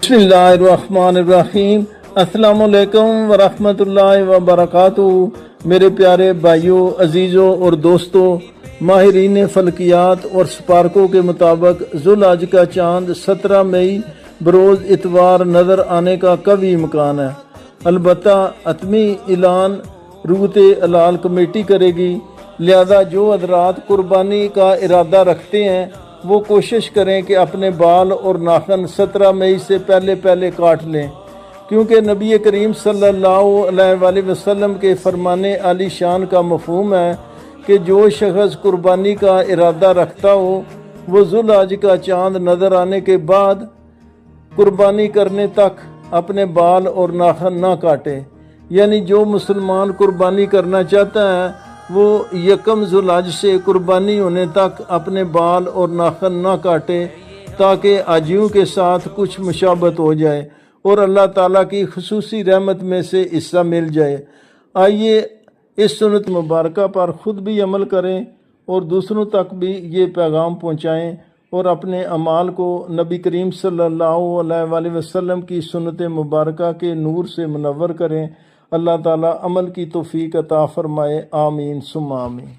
बिस्मिल्लाहिर्रहमानिर्रहीम। अस्सलाम वालेकुम वरहमतुल्लाहि वबरकातुहू। मेरे प्यारे भाइयों, अजीज़ों और दोस्तों, माहिरीन फल्कियात और स्पार्कों के मुताबिक ज़ुल्हज का चाँद 17 मई बरोज़ इतवार नज़र आने का कवी इम्कान है। अलबत्ता अतमी ऐलान रूत अलाल कमेटी करेगी, लिहाजा जो हज़रात कुर्बानी का इरादा रखते हैं वो कोशिश करें कि अपने बाल और नाखन 17 मई से पहले काट लें, क्योंकि नबी करीम सल्लल्लाहु अलैहि वसल्लम के फरमाने आली शान का मफहूम है कि जो शख्स कुर्बानी का इरादा रखता हो वो ज़ुल्हज का चाँद नज़र आने के बाद कुर्बानी करने तक अपने बाल और नाखन ना काटे। यानी जो मुसलमान कुर्बानी करना चाहता है वो यकम ज़ुल्हज से कुर्बानी होने तक अपने बाल और नाखन ना काटे, ताकि हाजियों के साथ कुछ मुशाबत हो जाए और अल्लाह ताला की खुसूसी रहमत में से हिस्सा मिल जाए। आइए इस सुन्नत मुबारक पर ख़ुद भी अमल करें और दूसरों तक भी ये पैगाम पहुँचाएँ और अपने अमाल को नबी करीम सल्लल्लाहु अलैहि वसल्लम की सुन्नत मुबारक के नूर से मुनव्वर करें। अल्लाह ताला अमल की तौफीक अता फरमाए। आमीन सुम्मा आमीन।